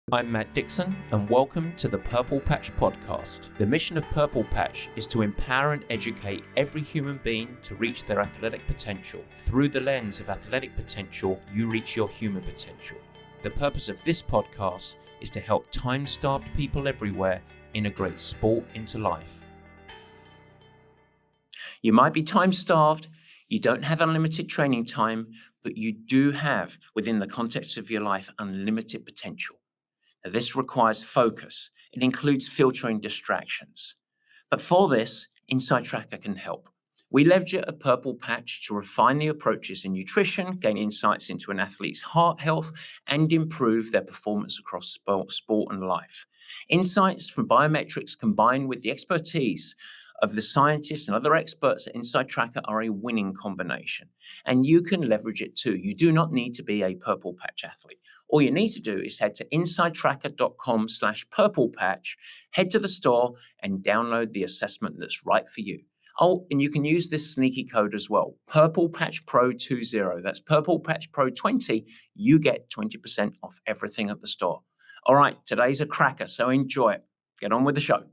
I'm Matt Dixon, and welcome to the Purple Patch Podcast. The mission of Purple Patch is to empower and educate every human being to reach their athletic potential. Through the lens of athletic potential, you reach your human potential. The purpose of this podcast is to help time-starved people everywhere integrate sport into life. You might be time-starved, you don't have unlimited training time, but you do have, within the context of your life, unlimited potential. Now, this requires focus. It includes filtering distractions. But for this, Inside Tracker can help. We leverage a Purple Patch to refine the approaches in nutrition, gain insights into an athlete's heart health, and improve their performance across sport and life. Insights from biometrics combined with the expertise of the scientists and other experts at Inside Tracker are a winning combination. And you can leverage it too. You do not need to be a Purple Patch athlete. All you need to do is head to insidetracker.com/purplepatch, head to the store and download the assessment that's right for you. Oh, and you can use this sneaky code as well, Purple Patch Pro 20. That's Purple Patch Pro 20. You get 20% off everything at the store. All right, today's a cracker, so enjoy it. Get on with the show.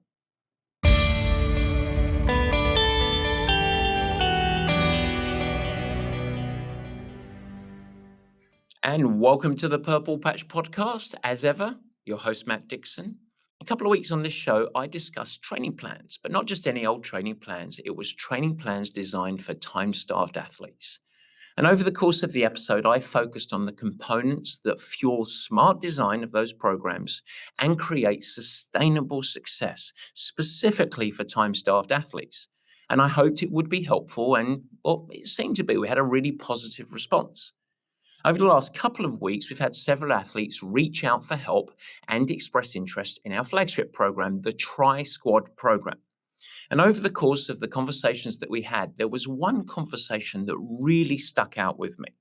And welcome to the Purple Patch Podcast. As ever, your host, Matt Dixon. A couple of weeks on this show, I discussed training plans, but not just any old training plans. It was training plans designed for time-starved athletes. And over the course of the episode, I focused on the components that fuel smart design of those programs and create sustainable success, specifically for time-starved athletes. And I hoped it would be helpful, and well, it seemed to be. We had a really positive response. Over the last couple of weeks, we've had several athletes reach out for help and express interest in our flagship program, the Tri-Squad program. And over the course of the conversations that we had, there was one conversation that really stuck out with me.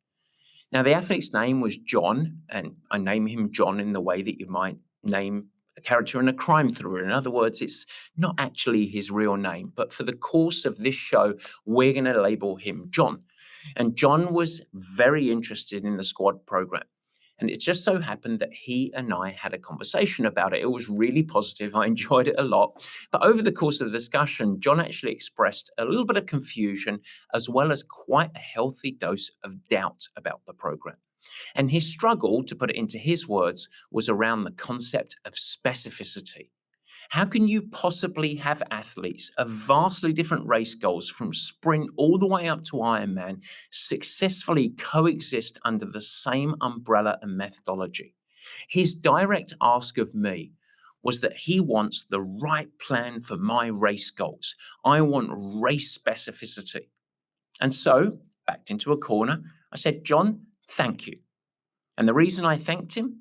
Now, the athlete's name was John, and I name him John in the way that you might name a character in a crime thriller. In other words, it's not actually his real name, but for the course of this show, we're going to label him John. And John was very interested in the squad program. And it just so happened that he and I had a conversation about it. It was really positive. I enjoyed it a lot. But over the course of the discussion, John actually expressed a little bit of confusion as well as quite a healthy dose of doubt about the program. And his struggle, to put it into his words, was around the concept of specificity. How can you possibly have athletes of vastly different race goals from sprint all the way up to Ironman successfully coexist under the same umbrella and methodology? His direct ask of me was that he wants the right plan for my race goals. I want race specificity. And so, backed into a corner, I said, John, thank you. And the reason I thanked him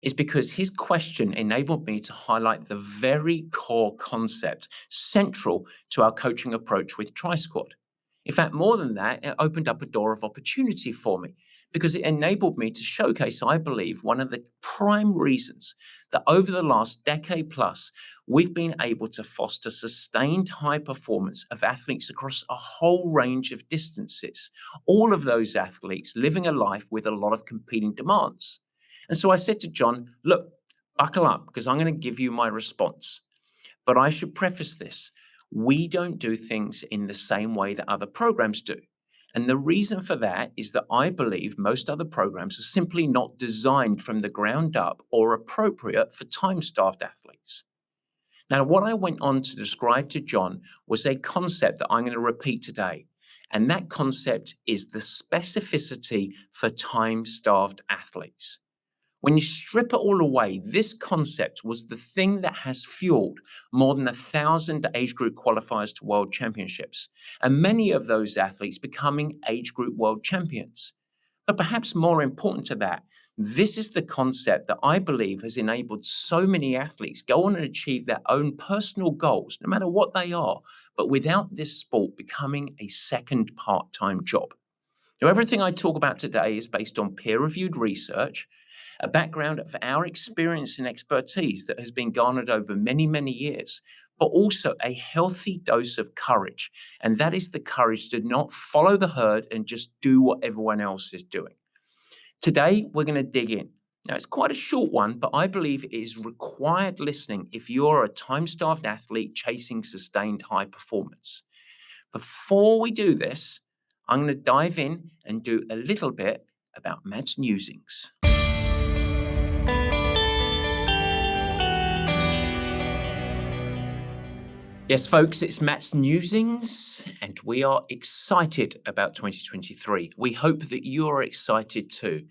is because his question enabled me to highlight the very core concept central to our coaching approach with Tri-Squad. In fact, more than that, it opened up a door of opportunity for me because it enabled me to showcase, I believe, one of the prime reasons that over the last decade plus, we've been able to foster sustained high performance of athletes across a whole range of distances. All of those athletes living a life with a lot of competing demands. And so I said to John, look, buckle up because I'm going to give you my response. But I should preface this. We don't do things in the same way that other programs do. And the reason for that is that I believe most other programs are simply not designed from the ground up or appropriate for time-starved athletes. Now, what I went on to describe to John was a concept that I'm going to repeat today. And that concept is the specificity for time-starved athletes. When you strip it all away, this concept was the thing that has fueled more than 1,000 age group qualifiers to world championships, and many of those athletes becoming age group world champions. But perhaps more important to that, this is the concept that I believe has enabled so many athletes go on and achieve their own personal goals, no matter what they are, but without this sport becoming a second part-time job. Now, everything I talk about today is based on peer-reviewed research, a background of our experience and expertise that has been garnered over many, many years, but also a healthy dose of courage. And that is the courage to not follow the herd and just do what everyone else is doing. Today, we're going to dig in. Now, it's quite a short one, but I believe it is required listening if you're a time starved athlete chasing sustained high performance. Before we do this, I'm going to dive in and do a little bit about Matt's musings. Yes, folks, it's Matt's Newsings, and we are excited about 2023. We hope that you're excited too.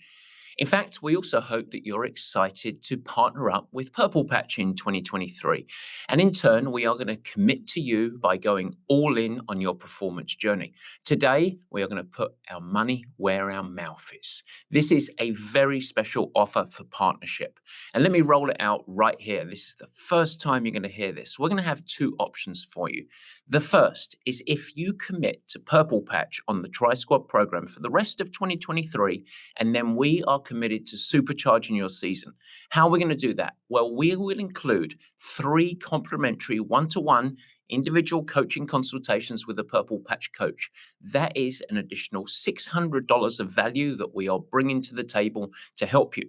In fact, we also hope that you're excited to partner up with Purple Patch in 2023. And in turn, we are going to commit to you by going all in on your performance journey. Today, we are going to put our money where our mouth is. This is a very special offer for partnership. And let me roll it out right here. This is the first time you're going to hear this. We're going to have two options for you. The first is if you commit to Purple Patch on the Tri Squad program for the rest of 2023, and then we are committed to supercharging your season. How are we going to do that? Well, we will include 3 complimentary one-to-one individual coaching consultations with a Purple Patch coach. That is an additional $600 of value that we are bringing to the table to help you.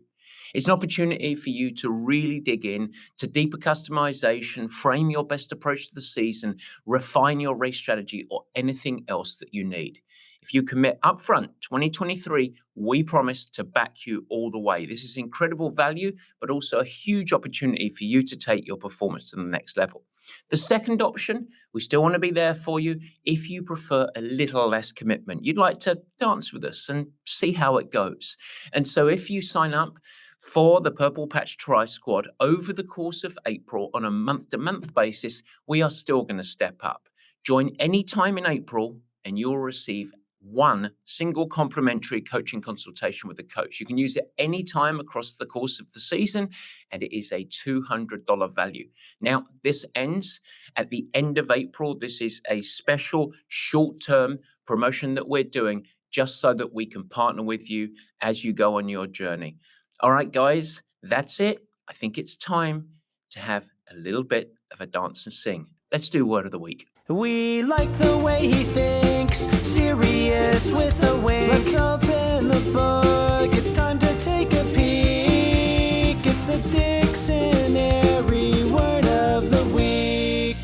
It's an opportunity for you to really dig in to deeper customization, frame your best approach to the season, refine your race strategy, or anything else that you need. If you commit upfront 2023, we promise to back you all the way. This is incredible value, but also a huge opportunity for you to take your performance to the next level. The second option, we still want to be there for you if you prefer a little less commitment. You'd like to dance with us and see how it goes. And so if you sign up for the Purple Patch Tri Squad over the course of April on a month-to-month basis, we are still going to step up. Join any time in April and you'll receive one single complimentary coaching consultation with a coach. You can use it any time across the course of the season, and it is a $200 value. Now, this ends at the end of April. This is a special short-term promotion that we're doing just so that we can partner with you as you go on your journey. All right, guys, that's it. I think it's time to have a little bit of a dance and sing. Let's do Word of the Week. We like the way he thinks, serious with a wink. Let's open the book, it's time to take a peek. It's the dictionary word of the week.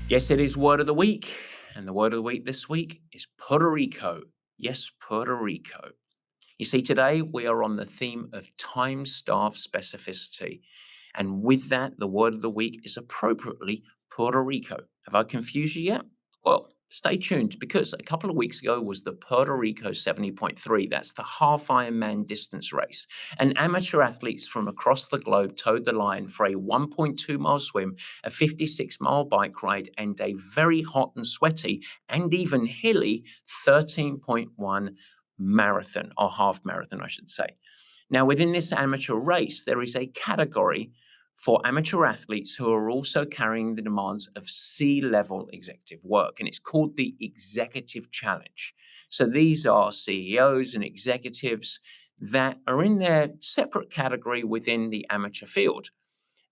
Yes, it is Word of the Week. And the Word of the Week this week is Puerto Rico. Yes, Puerto Rico. You see, today we are on the theme of time-starved specificity. And with that, the word of the week is appropriately Puerto Rico. Have I confused you yet? Well, stay tuned because a couple of weeks ago was the Puerto Rico 70.3. That's the half Ironman distance race. And amateur athletes from across the globe towed the line for a 1.2 mile swim, a 56-mile bike ride, and a very hot and sweaty and even hilly 13.1 marathon, or half marathon, I should say. Now, within this amateur race, there is a category for amateur athletes who are also carrying the demands of C-level executive work, and it's called the Executive Challenge. So these are CEOs and executives that are in their separate category within the amateur field.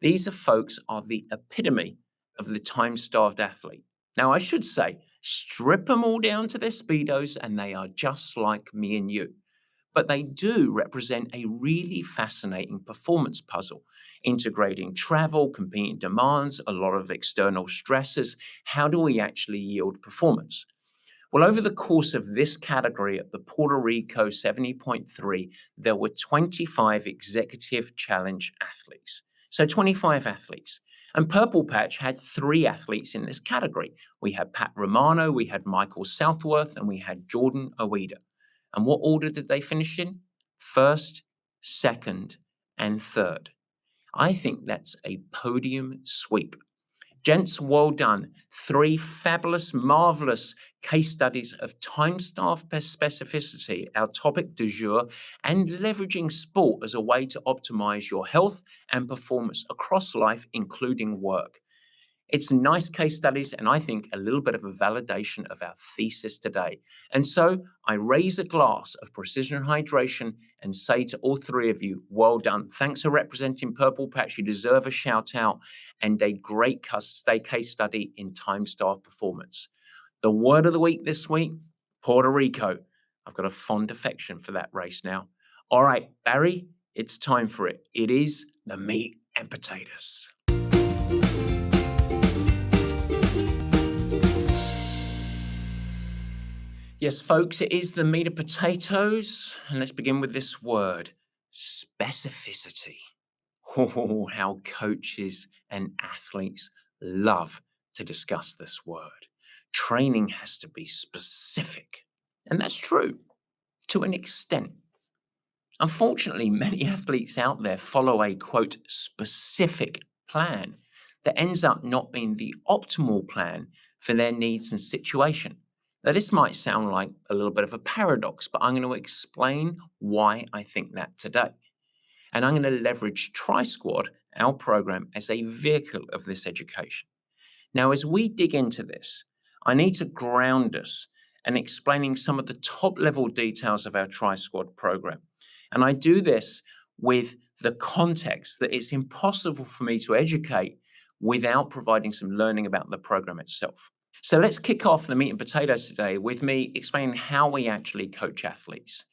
These are folks are the epitome of the time-starved athlete. Now, I should say, strip them all down to their Speedos and they are just like me and you. But they do represent a really fascinating performance puzzle, integrating travel, competing demands, a lot of external stresses. How do we actually yield performance? Well, over the course of this category at the Puerto Rico 70.3, there were 25 executive challenge athletes. So 25 athletes. And Purple Patch had 3 athletes in this category. We had Pat Romano, we had Michael Southworth, and we had Jordan Oida. And what order did they finish in? First, second, and third. I think that's a podium sweep. Gents, well done. 3 fabulous, marvelous case studies of time-starved specificity, our topic du jour, and leveraging sport as a way to optimize your health and performance across life, including work. It's nice case studies, and I think a little bit of a validation of our thesis today. And so I raise a glass of precision hydration and say to all 3 of you, well done. Thanks for representing Purple Patch. You deserve a shout out and a great case study in time-starved performance. The word of the week this week, Puerto Rico. I've got a fond affection for that race now. All right, Barry, It's time for it. It is the meat and potatoes. Yes, folks, it is the meat and potatoes. And let's begin with this word, specificity. Oh, how coaches and athletes love to discuss this word. Training has to be specific. And that's true to an extent. Unfortunately, many athletes out there follow a quote specific plan that ends up not being the optimal plan for their needs and situation. Now, this might sound like a little bit of a paradox, but I'm going to explain why I think that today. And I'm going to leverage Tri Squad, our program, as a vehicle of this education. Now, as we dig into this, I need to ground us and explaining some of the top level details of our Tri Squad program. And I do this with the context that it's impossible for me to educate without providing some learning about the program itself. So let's kick off the meat and potatoes today with me explaining how we actually coach athletes.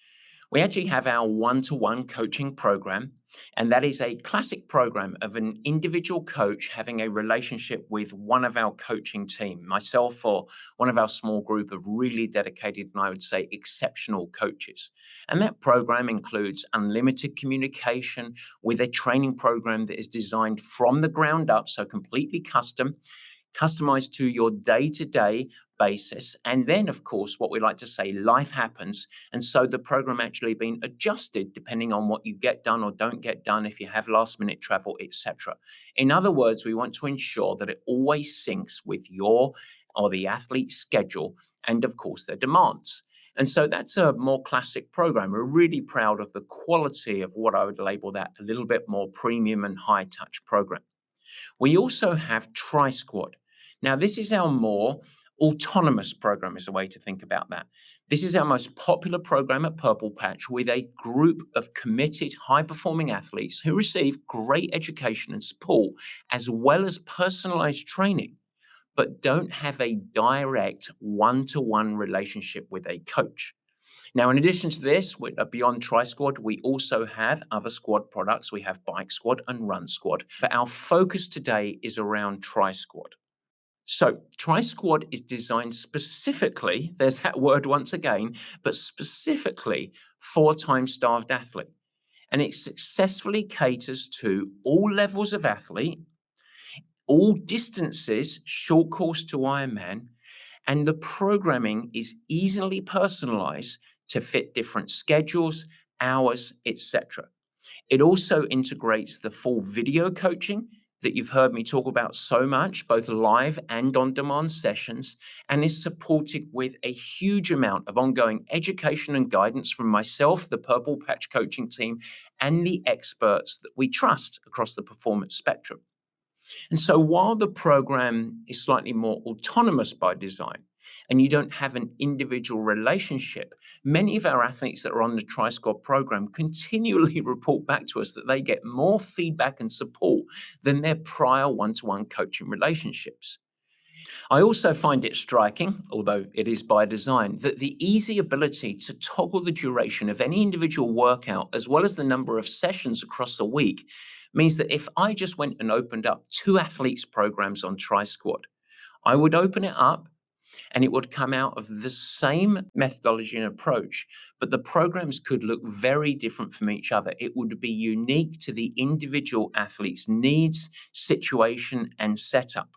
We actually have our one-to-one coaching program, and that is a classic program of an individual coach having a relationship with one of our coaching team, myself or one of our small group of really dedicated and I would say exceptional coaches. And that program includes unlimited communication with a training program that is designed from the ground up, so completely customized to your day-to-day basis. And then, of course, what we like to say, life happens. And so the program actually being adjusted depending on what you get done or don't get done, if you have last minute travel, etc. In other words, we want to ensure that it always syncs with your or the athlete's schedule and, of course, their demands. And so that's a more classic program. We're really proud of the quality of what I would label that a little bit more premium and high touch program. We also have Tri Squad. Now, this is our more autonomous program, is a way to think about that. This is our most popular program at Purple Patch with a group of committed, high performing athletes who receive great education and support, as well as personalized training, but don't have a direct one to one relationship with a coach. Now, in addition to this, beyond Tri Squad, we also have other squad products. We have Bike Squad and Run Squad. But our focus today is around Tri Squad. So, Tri Squad is designed specifically, there's that word once again, but specifically for time starved athlete. And it successfully caters to all levels of athlete, all distances, short course to Ironman, and the programming is easily personalized to fit different schedules, hours, etc. It also integrates the full video coaching that you've heard me talk about so much, both live and on demand sessions, and is supported with a huge amount of ongoing education and guidance from myself, the Purple Patch coaching team, and the experts that we trust across the performance spectrum. And so while the program is slightly more autonomous by design, and you don't have an individual relationship, many of our athletes that are on the Tri Squad program continually report back to us that they get more feedback and support than their prior one-to-one coaching relationships. I also find it striking, although it is by design, that the easy ability to toggle the duration of any individual workout as well as the number of sessions across a week means that if I just went and opened up two athletes programs on Tri Squad, I would open it up and it would come out of the same methodology and approach, but the programs could look very different from each other. It would be unique to the individual athlete's needs, situation, and setup.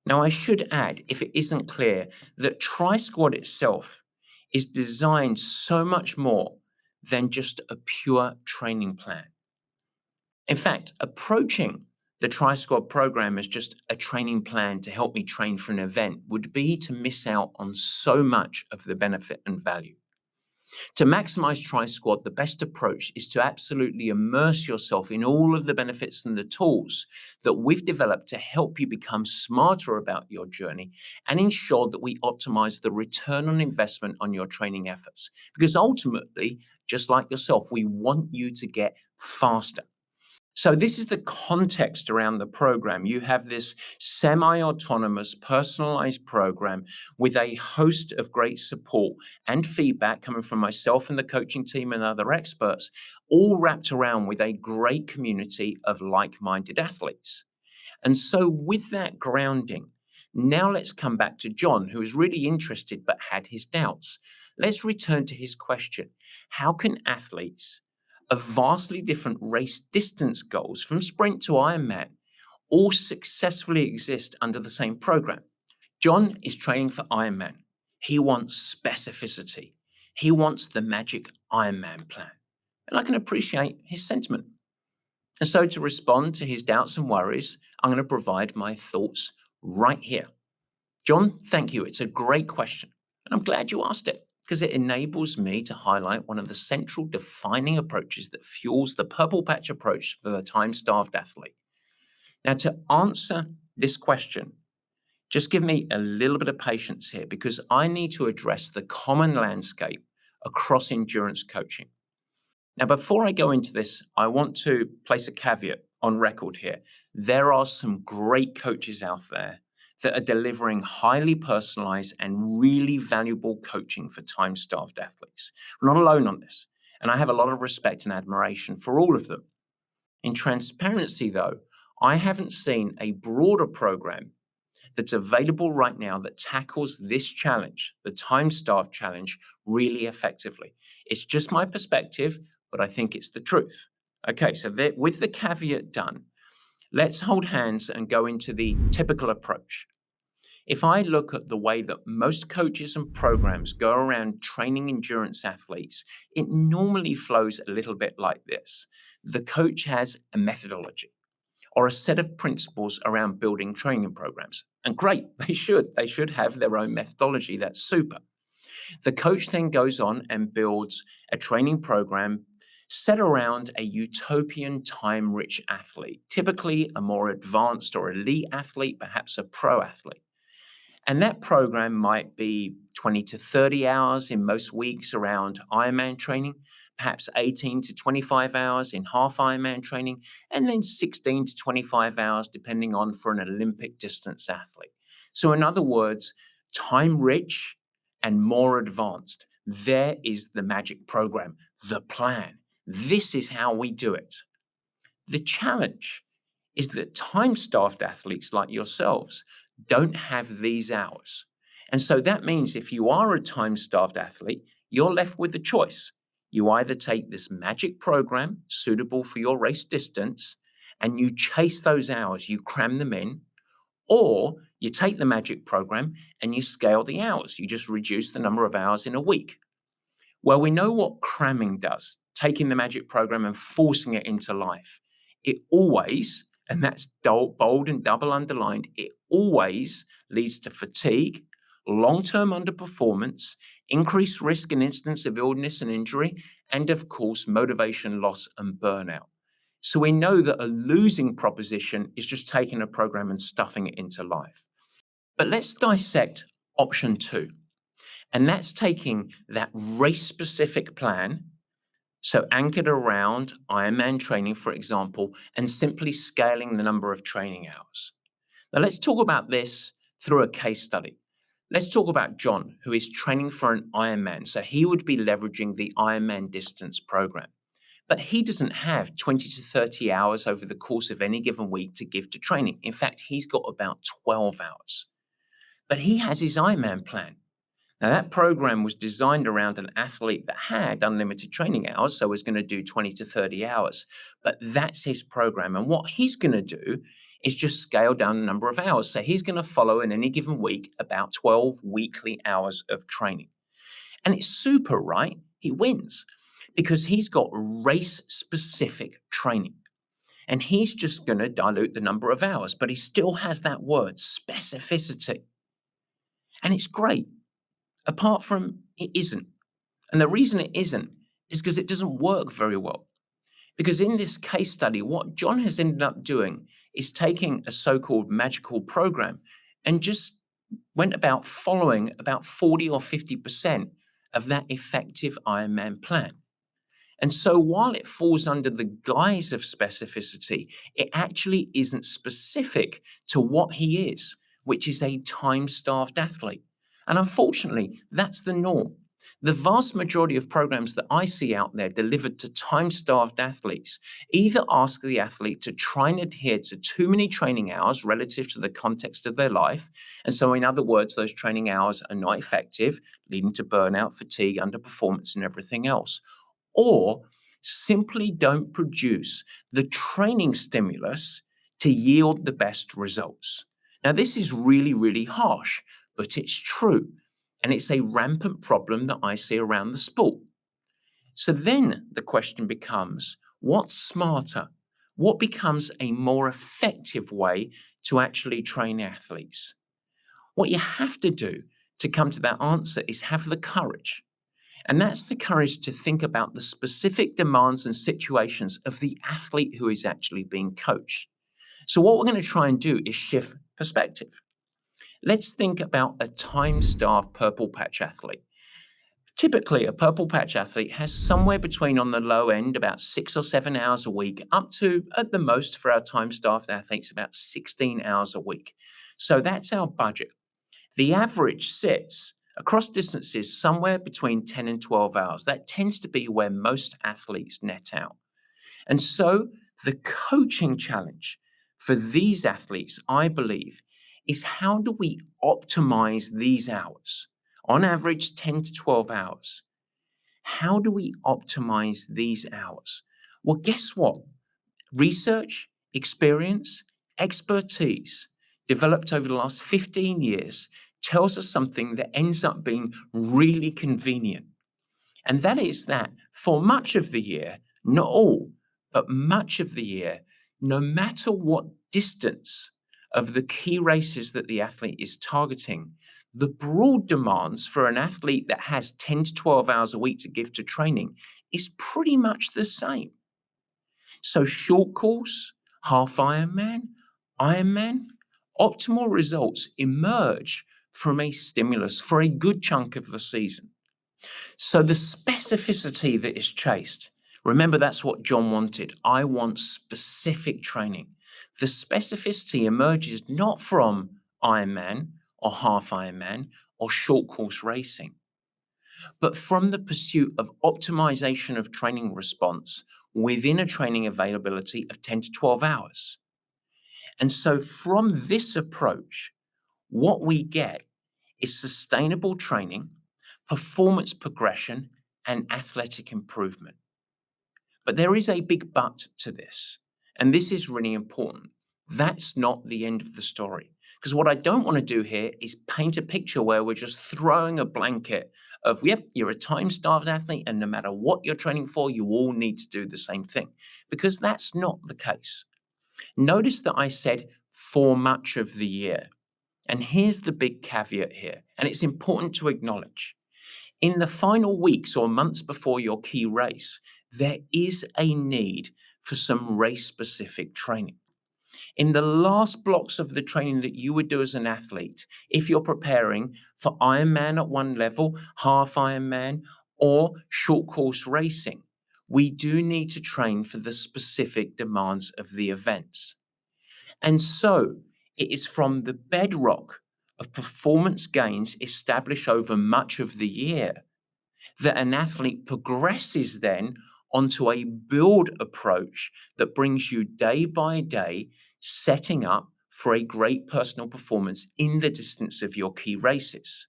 Now, I should add, if it isn't clear, that Tri Squad itself is designed so much more than just a pure training plan. In fact, approaching the Tri Squad program as just a training plan to help me train for an event would be to miss out on so much of the benefit and value. To maximize Tri Squad, the best approach is to absolutely immerse yourself in all of the benefits and the tools that we've developed to help you become smarter about your journey and ensure that we optimize the return on investment on your training efforts. Because ultimately, just like yourself, we want you to get faster. So this is the context around the program. You have this semi-autonomous, personalized program with a host of great support and feedback coming from myself and the coaching team and other experts, all wrapped around with a great community of like-minded athletes. And so with that grounding, now let's come back to John, who is really interested but had his doubts. Let's return to his question. How can athletes of vastly different race distance goals from sprint to Ironman all successfully exist under the same program? John is training for Ironman. He wants specificity. He wants the magic Ironman plan. And I can appreciate his sentiment. And so to respond to his doubts and worries, I'm going to provide my thoughts right here. John, thank you. It's a great question. And I'm glad you asked it because it enables me to highlight one of the central defining approaches that fuels the purple patch approach for the time-starved athlete. Now, to answer this question, just give me a little bit of patience here because I need to address the common landscape across endurance coaching. Now, before I go into this, I want to place a caveat on record here. There are some great coaches out there that are delivering highly personalized and really valuable coaching for time-starved athletes. We're not alone on this, and I have a lot of respect and admiration for all of them. In transparency, though, I haven't seen a broader program that's available right now that tackles this challenge, the time-starved challenge, really effectively. It's just my perspective, but I think it's the truth. Okay, so with the caveat done, let's hold hands and go into the typical approach. If I look at the way that most coaches and programs go around training endurance athletes, it normally flows a little bit like this. The coach has a methodology or a set of principles around building training programs. And great, they should have their own methodology. That's super. The coach then goes on and builds a training program set around a utopian time-rich athlete, typically a more advanced or elite athlete, perhaps a pro athlete. And that program might be 20 to 30 hours in most weeks around Ironman training, perhaps 18 to 25 hours in half Ironman training, and then 16 to 25 hours depending on for an Olympic distance athlete. So in other words, time rich and more advanced. There is the magic program, the plan. This is how we do it. The challenge is that time-starved athletes like yourselves don't have these hours. And so that means if you are a time-starved athlete, you're left with a choice. You either take this magic program suitable for your race distance and you chase those hours, you cram them in, or you take the magic program and you scale the hours. You just reduce the number of hours in a week. Well, we know what cramming does, taking the magic program and forcing it into life. It always, and that's bold and double underlined, it always leads to fatigue, long-term underperformance, increased risk and incidence of illness and injury, and of course, motivation loss and burnout. So we know that a losing proposition is just taking a program and stuffing it into life. But let's dissect option 2. And that's taking that race-specific plan, so anchored around Ironman training, for example, and simply scaling the number of training hours. Now, let's talk about this through a case study. Let's talk about John, who is training for an Ironman. So he would be leveraging the Ironman distance program. But he doesn't have 20 to 30 hours over the course of any given week to give to training. In fact, he's got about 12 hours. But he has his Ironman plan. Now, that program was designed around an athlete that had unlimited training hours, so was going to do 20 to 30 hours. But that's his program. And what he's going to do is just scale down the number of hours. So he's going to follow in any given week about 12 weekly hours of training. And it's super, right? He wins because he's got race-specific training. And he's just going to dilute the number of hours, but he still has that word, specificity. And it's great. Apart from it isn't. And the reason it isn't is because it doesn't work very well. Because in this case study, what John has ended up doing is taking a so-called magical program and just went about following about 40 or 50% of that effective Ironman plan. And so while it falls under the guise of specificity, it actually isn't specific to what he is, which is a time-starved athlete. And unfortunately, that's the norm. The vast majority of programs that I see out there delivered to time-starved athletes either ask the athlete to try and adhere to too many training hours relative to the context of their life. And so, in other words, those training hours are not effective, leading to burnout, fatigue, underperformance, and everything else, or simply don't produce the training stimulus to yield the best results. Now, this is really, really harsh, but it's true. And it's a rampant problem that I see around the sport. So then the question becomes, what's smarter? What becomes a more effective way to actually train athletes? What you have to do to come to that answer is have the courage. And that's the courage to think about the specific demands and situations of the athlete who is actually being coached. So, what we're going to try and do is shift perspective. Let's think about a time starved purple patch athlete. Typically, a purple patch athlete has somewhere between, on the low end, about 6 or 7 hours a week, up to, at the most, for our time starved athletes, about 16 hours a week. So, that's our budget. The average sits across distances somewhere between 10 and 12 hours. That tends to be where most athletes net out. And so the coaching challenge for these athletes, I believe, is how do we optimize these hours? On average, 10 to 12 hours. How do we optimize these hours? Well, guess what? Research, experience, expertise developed over the last 15 years tells us something that ends up being really convenient. And that is that for much of the year, not all, but much of the year, no matter what distance of the key races that the athlete is targeting, the broad demands for an athlete that has 10 to 12 hours a week to give to training is pretty much the same. So short course, half Ironman, optimal results emerge from a stimulus for a good chunk of the season. So the specificity that is chased, remember that's what John wanted. I want specific training. The specificity emerges not from Ironman or half Ironman or short course racing, but from the pursuit of optimization of training response within a training availability of 10 to 12 hours. And so from this approach, what we get is sustainable training, performance progression, and athletic improvement. But there is a big but to this, and this is really important. That's not the end of the story. Because what I don't want to do here is paint a picture where we're just throwing a blanket of, yep, you're a time-starved athlete, and no matter what you're training for, you all need to do the same thing. Because that's not the case. Notice that I said for much of the year. And here's the big caveat here, and it's important to acknowledge. In the final weeks or months before your key race, there is a need for some race-specific training. In the last blocks of the training that you would do as an athlete, if you're preparing for Ironman at one level, half Ironman, or short course racing, we do need to train for the specific demands of the events. And so it is from the bedrock of performance gains established over much of the year that an athlete progresses then onto a build approach that brings you day by day, setting up for a great personal performance in the distance of your key races.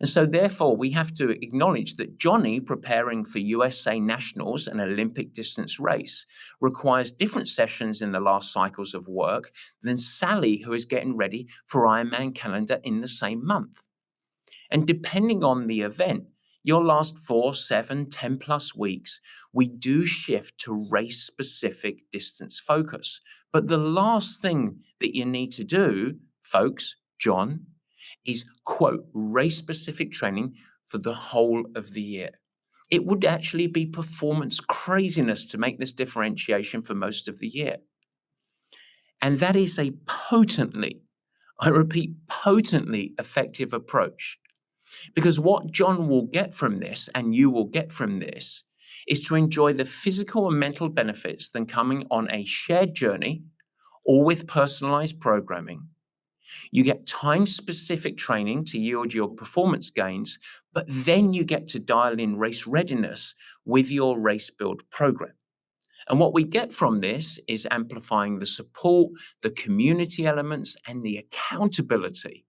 And so therefore we have to acknowledge that Johnny preparing for USA Nationals, an Olympic distance race, requires different sessions in the last cycles of work than Sally, who is getting ready for Ironman calendar in the same month. And depending on the event, your last 4, 7, 10 plus weeks, we do shift to race specific distance focus. But the last thing that you need to do, folks, John, is quote, race specific training for the whole of the year. It would actually be performance craziness to make this differentiation for most of the year. And that is a potently, I repeat, potently effective approach. Because what John will get from this, and you will get from this, is to enjoy the physical and mental benefits than coming on a shared journey or with personalized programming. You get time-specific training to yield your performance gains, but then you get to dial in race readiness with your race build program. And what we get from this is amplifying the support, the community elements, and the accountability,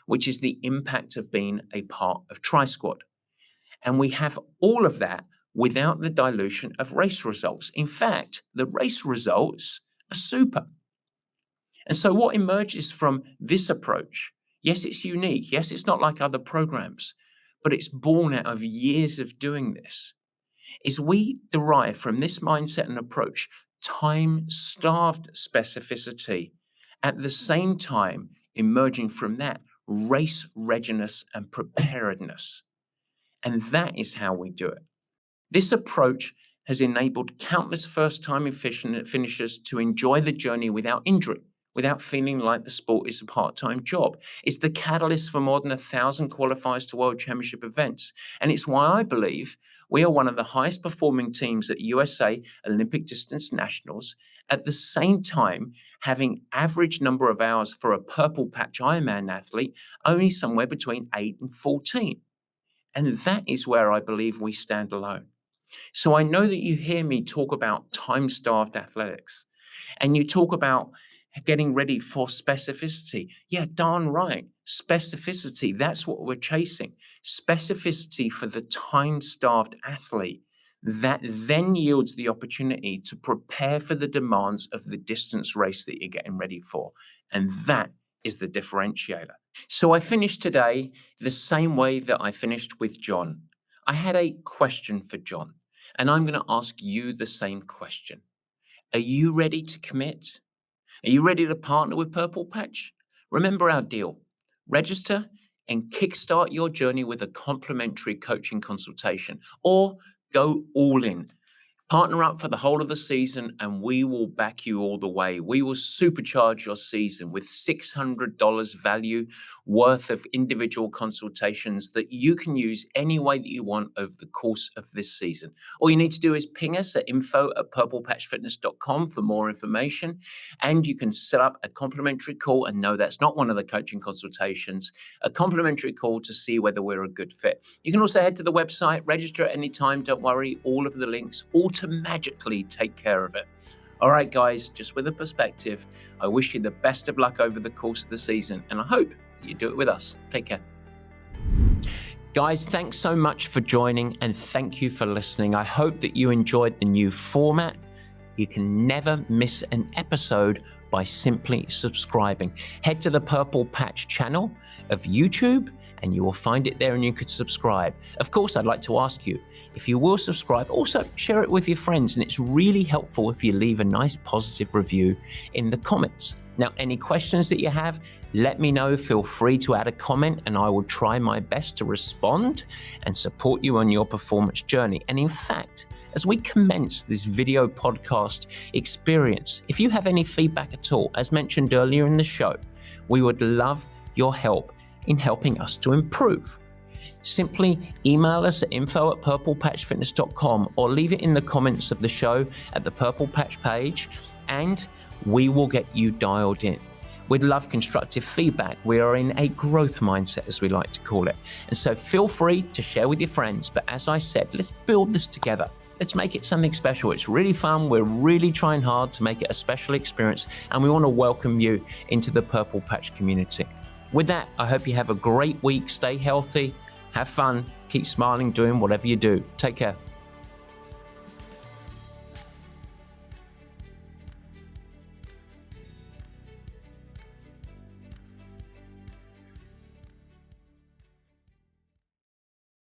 which is the impact of being a part of Tri-Squad. And we have all of that without the dilution of race results. In fact, the race results are super. And so what emerges from this approach, yes, it's unique. Yes, it's not like other programs, but it's born out of years of doing this, is we derive from this mindset and approach time-starved specificity, at the same time emerging from that race readiness and preparedness. And that is how we do it. This approach has enabled countless first-time finishers to enjoy the journey without injury, without feeling like the sport is a part-time job. It's the catalyst for more than 1,000 qualifiers to World Championship events. And it's why I believe we are one of the highest performing teams at USA Olympic Distance Nationals, at the same time having average number of hours for a purple patch Ironman athlete only somewhere between 8 and 14. And that is where I believe we stand alone. So I know that you hear me talk about time-starved athletics, and you talk about getting ready for specificity. Yeah, darn right. Specificity, that's what we're chasing. Specificity for the time-starved athlete that then yields the opportunity to prepare for the demands of the distance race that you're getting ready for. And that is the differentiator. So I finished today the same way that I finished with John. I had a question for John, and I'm going to ask you the same question. Are you ready to commit? Are you ready to partner with Purple Patch? Remember our deal. Register and kickstart your journey with a complimentary coaching consultation, or go all in. Partner up for the whole of the season and we will back you all the way. We will supercharge your season with $600 value worth of individual consultations that you can use any way that you want over the course of this season. All you need to do is ping us at info@purplepatchfitness.com for more information, and you can set up a complimentary call. And no, that's not one of the coaching consultations, a complimentary call to see whether we're a good fit. You can also head to the website, register at any time. Don't worry, all of the links magically take care of it. All right, guys, just with a perspective, I wish you the best of luck over the course of the season, and I hope that you do it with us. Take care. Guys, thanks so much for joining, and thank you for listening. I hope that you enjoyed the new format. You can never miss an episode by simply subscribing. Head to the Purple Patch channel of YouTube, and you will find it there and you could subscribe. Of course, I'd like to ask you, if you will subscribe, also share it with your friends. And it's really helpful if you leave a nice positive review in the comments. Now, any questions that you have, let me know. Feel free to add a comment and I will try my best to respond and support you on your performance journey. And in fact, as we commence this video podcast experience, if you have any feedback at all, as mentioned earlier in the show, we would love your help in helping us to improve. Simply email us at info@purplepatchfitness.com or leave it in the comments of the show at the Purple Patch page, and we will get you dialed in. We'd love constructive feedback. We are in a growth mindset, as we like to call it. And so feel free to share with your friends. But as I said, let's build this together. Let's make it something special. It's really fun. We're really trying hard to make it a special experience, and we want to welcome you into the Purple Patch community. With that, I hope you have a great week. Stay healthy. Have fun, keep smiling, doing whatever you do. Take care.